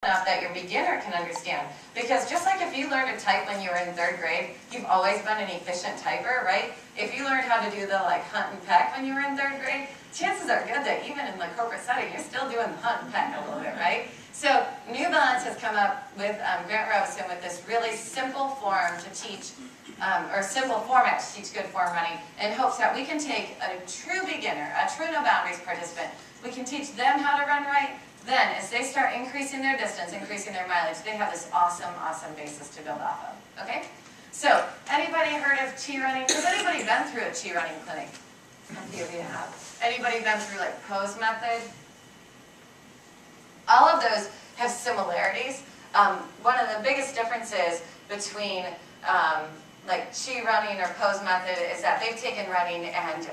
enough that your beginner can understand. Because just like if you learned to type when you were in 3rd grade, you've always been an efficient typer, right? If you learned how to do the hunt and peck when you were in 3rd grade, chances are good that even in the corporate setting, you're still doing the hunt and peck a little bit, right? So New Balance has come up with, Grant Robinson, with this really simple form to teach, or simple format to teach good form running, in hopes that we can take a true beginner, a true no boundaries participant, we can teach them how to run right. Then, as they start increasing their distance, increasing their mileage, they have this awesome, awesome basis to build off of. Okay? So, anybody heard of chi running? Has anybody been through a chi running clinic? A few of you have. Anybody been through pose method? All of those have similarities. One of the biggest differences between chi running or pose method is that they've taken running and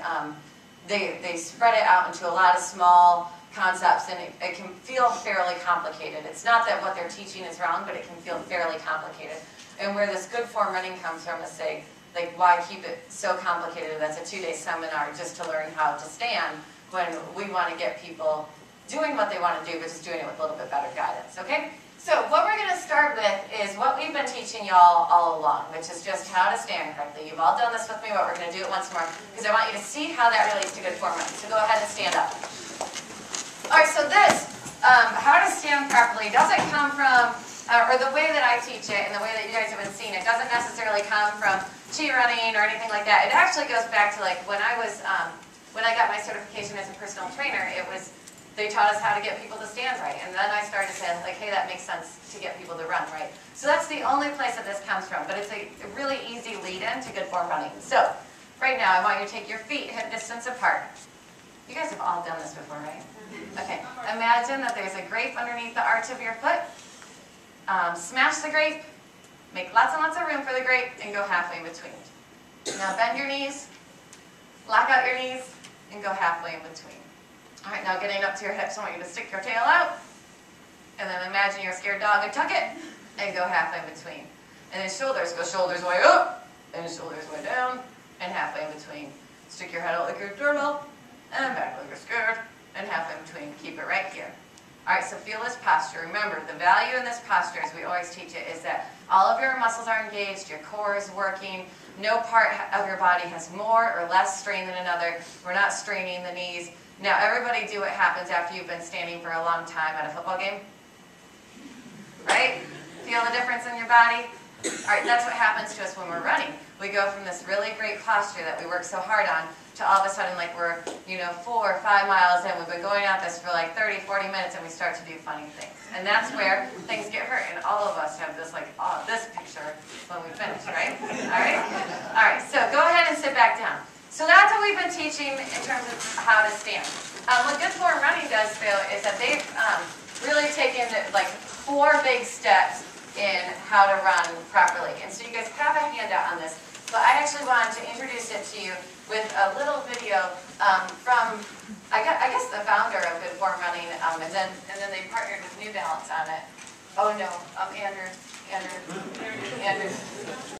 they spread it out into a lot of small concepts, and it can feel fairly complicated. It's not that what they're teaching is wrong, but it can feel fairly complicated. And where this good form running comes from is say, why keep it so complicated? That's a 2-day seminar just to learn how to stand, when we want to get people doing what they want to do, but just doing it with a little bit better guidance, okay? So what we're going to start with is what we've been teaching y'all all along, which is just how to stand correctly. You've all done this with me, but we're going to do it once more, because I want you to see how that relates to good form running. So go ahead and stand up. Alright, so this, how to stand properly, doesn't come from, or the way that I teach it and the way that you guys have been seeing it, doesn't necessarily come from chi running or anything like that. It actually goes back to when I was, when I got my certification as a personal trainer, they taught us how to get people to stand right. And then I started saying, hey, that makes sense to get people to run right. So that's the only place that this comes from, but it's a really easy lead-in to good form running. So, right now, I want you to take your feet hip distance apart. You guys have all done this before, right? Okay, imagine that there's a grape underneath the arch of your foot. Smash the grape, make lots and lots of room for the grape, and go halfway in between. Now bend your knees, lock out your knees, and go halfway in between. All right, now getting up to your hips, I want you to stick your tail out, and then imagine you're a scared dog and tuck it, and go halfway in between. And then shoulders, go shoulders way up, and shoulders way down, and halfway in between. Stick your head out like you're a turtle, and back like you're scared, and halfway in between. Keep it right here. Alright, so feel this posture. Remember, the value in this posture, as we always teach it, is that all of your muscles are engaged, your core is working, no part of your body has more or less strain than another. We're not straining the knees. Now, everybody do what happens after you've been standing for a long time at a football game. Right? Feel the difference in your body? Alright, that's what happens to us when we're running. We go from this really great posture that we work so hard on to all of a sudden we're 4 or 5 miles in. We've been going at this for 30, 40 minutes, and we start to do funny things. And that's where things get hurt. And all of us have this this picture when we finish, right? Alright? Alright, so go ahead and sit back down. So that's what we've been teaching in terms of how to stand. What good form running does, though, is that they've really taken 4 big steps in how to run properly. And so you guys have a handout on this, but I actually wanted to introduce it to you with a little video from, I guess, the founder of Good Form Running, and then they partnered with New Balance on it. Oh no, Andrew.